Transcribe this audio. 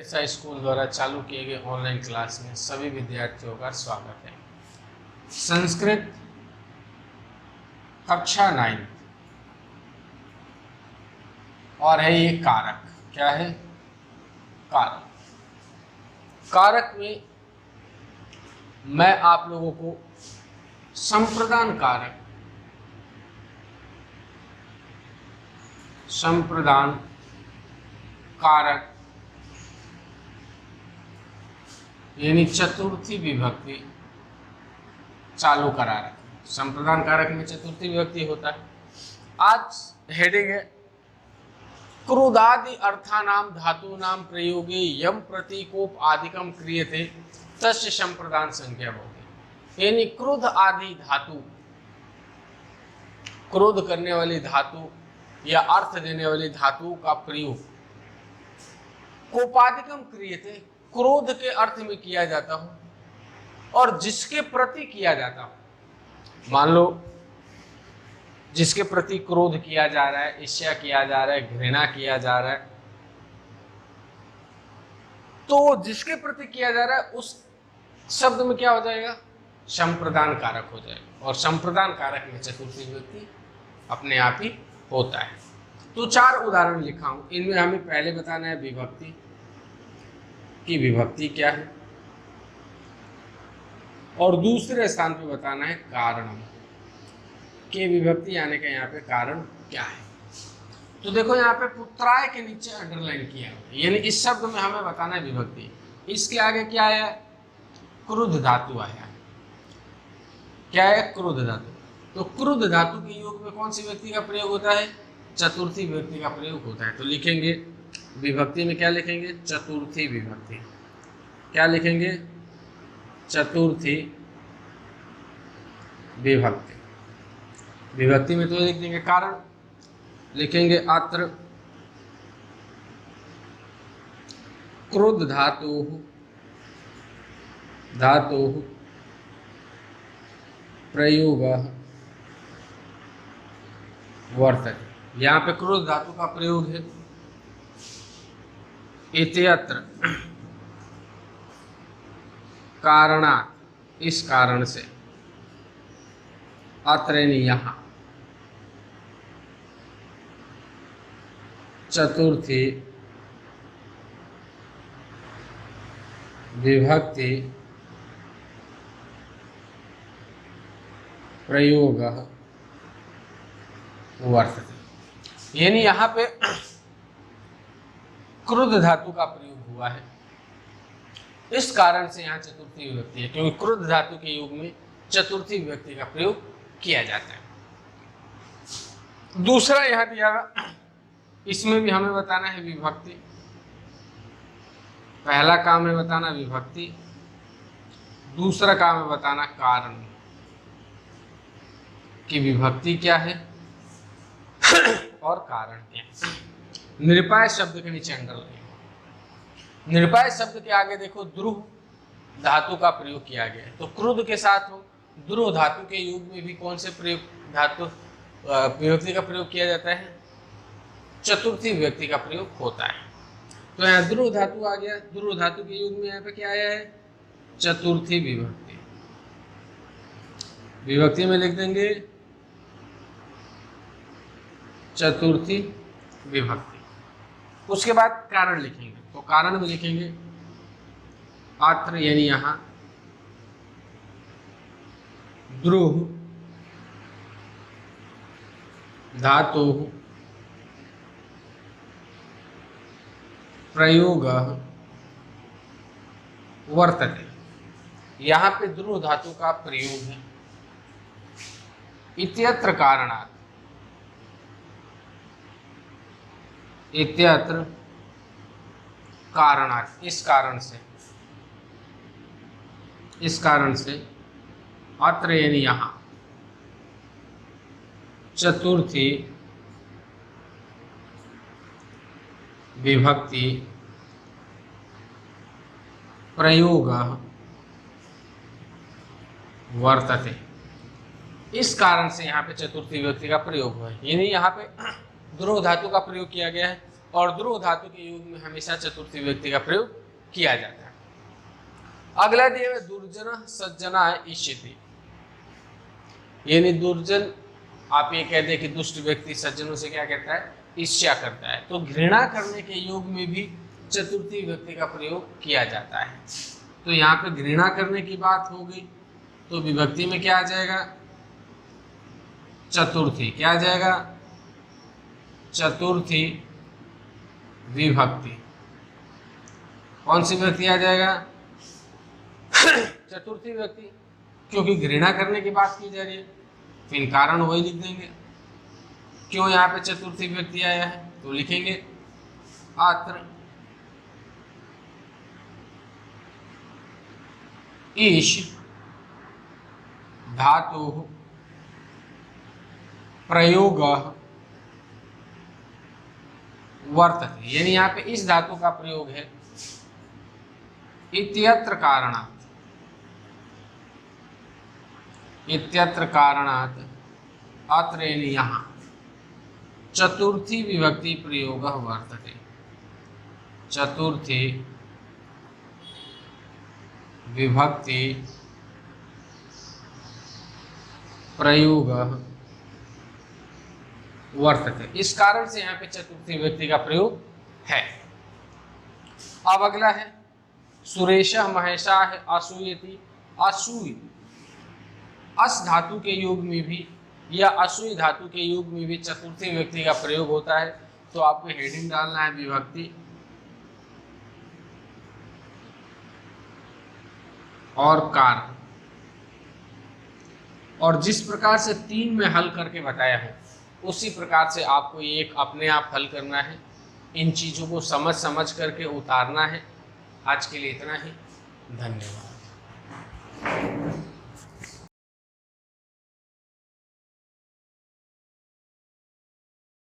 ऐसा स्कूल द्वारा चालू किए गए ऑनलाइन क्लास में सभी विद्यार्थियों का स्वागत है। संस्कृत कक्षा 9 और है ये कारक। क्या है? कारक। कारक में मैं आप लोगों को संप्रदान कारक, संप्रदान कारक यानी चतुर्थी विभक्ति चालू करा रहे। संप्रदान कारक में चतुर्थी विभक्ति होता है। आज हेडिंग है क्रोधादि अर्थानाम धातूनाम प्रयोगे यम प्रतीकोप आदिकम क्रियते तस्य संप्रदान संख्या भवति। यानी क्रोध आदि धातु, क्रोध करने वाली धातु या अर्थ देने वाली धातु का प्रयोग कोपादिकम क्रियते, क्रोध के अर्थ में किया जाता हो और जिसके प्रति किया जाता हो। मान लो जिसके प्रति क्रोध किया जा रहा है, ईर्ष्या किया जा रहा है, घृणा किया जा रहा है, तो जिसके प्रति किया जा रहा है उस शब्द में क्या हो जाएगा? संप्रदान कारक हो जाएगा। और संप्रदान कारक में चतुर्थी विभक्ति अपने आप ही होता है। तो 4 उदाहरण लिखा हूं। इनमें हमें पहले बताना है विभक्ति की विभक्ति क्या है, और दूसरे स्थान पे बताना है कारण के विभक्ति आने का यहाँ पे कारण क्या है। तो देखो यहाँ पे पुत्राय के नीचे अंडरलाइन किया हुआ है, यानी इस शब्द में हमें बताना है विभक्ति। इसके आगे क्या आया? क्रुद्ध धातु आया। क्या है? क्रुद्ध धातु। तो क्रुद्ध धातु के योग में कौन सी विभक्ति का प्रयोग होता है? चतुर्थी विभक्ति का प्रयोग होता है। तो लिखेंगे विभक्ति में क्या लिखेंगे? चतुर्थी विभक्ति। क्या लिखेंगे? चतुर्थी विभक्ति। विभक्ति में तो लिख देंगे कारण, लिखेंगे अत्र क्रुद्ध धातु प्रयोग वर्तते। यहाँ पे क्रुद्ध धातु का प्रयोग है। इत्यत्र कारणात्, इस कारण से, अत्र यानी यहाँ, चतुर्थी विभक्ति प्रयोग वर्तते। यानी यहाँ पे क्रुद्ध धातु का प्रयोग हुआ है, इस कारण से यहाँ चतुर्थी विभक्ति है, क्योंकि क्रुद्ध धातु के योग में चतुर्थी विभक्ति का प्रयोग किया जाता है। दूसरा यहाँ दिया, इसमें भी हमें बताना है विभक्ति। पहला काम है बताना विभक्ति, दूसरा काम है बताना कारण की विभक्ति क्या है और कारण क्या है। निरुपाय शब्द के नीचे अंडरलाइन। निरुपाय शब्द के आगे देखो द्रुह धातु का प्रयोग किया गया है। तो क्रुद्ध के साथ हो द्रुह धातु के योग में भी कौन से प्रयोग धातु विभक्ति का प्रयोग किया जाता है? चतुर्थी विभक्ति का प्रयोग होता है। तो यहाँ द्रुह धातु आ गया। द्रुह धातु के योग में यहाँ पे क्या आया है? चतुर्थी विभक्ति। विभक्ति में लिख देंगे चतुर्थी विभक्ति। उसके बाद कारण लिखेंगे। तो कारण में लिखेंगे अत्र यानी यहाँ द्रुह धातु प्रयोग वर्तते। यहाँ पे द्रुह धातु का प्रयोग है। इत्यत्र कारणात्, इत्यत्र कारणात्, इस कारण से, इस कारण से, अत्र यानी यहाँ, चतुर्थी विभक्ति प्रयोग वर्तते। इस कारण से यहाँ पे चतुर्थी विभक्ति का प्रयोग हुआ है। यानी यहाँ पे द्रुह धातु का प्रयोग किया गया है और द्रुव धातु के युग में हमेशा चतुर्थी विभक्ति का प्रयोग किया जाता है। अगला दिया है दुर्जन सज्जना इष्यति, यानी दुर्जन आप ये कहते हैं कि दुष्ट व्यक्ति सज्जनों से क्या कहता है, ईर्ष्या करता है। तो घृणा करने के योग में भी चतुर्थी विभक्ति का प्रयोग किया जाता है। तो यहाँ पे घृणा करने की बात हो गई, तो विभक्ति में क्या आ जाएगा, चतुर्थी। क्या आ जाएगा, चतुर्थी विभक्ति। कौन सी विभक्ति आ जाएगा, चतुर्थी विभक्ति, क्योंकि घृणा करने की बात की जा रही है। फिर कारण वही लिख देंगे, क्यों यहाँ पे चतुर्थी विभक्ति आया है, तो लिखेंगे अत्र ईश धातु प्रयोग वर्तते, यानी यहाँ पे इस धातु का प्रयोग है इत्यत्र कारणात्, इत्यत्र कारणात् अत्र यानी यहाँ चतुर्थी विभक्ति प्रयोग वर्तते, चतुर्थी विभक्ति प्रयोग वर्तते। इस कारण से यहाँ पे चतुर्थी विभक्ति का प्रयोग है। अब अगला है सुरेशः महेशाः असूयति, असूय अस धातु के योग में भी या असूय धातु के योग में भी चतुर्थी विभक्ति का प्रयोग होता है। तो आपको हेडिंग डालना है विभक्ति और कारण, और जिस प्रकार से 3 में हल करके बताया है उसी प्रकार से आपको एक अपने आप हल करना है। इन चीज़ों को समझ समझ करके उतारना है। आज के लिए इतना ही, धन्यवाद।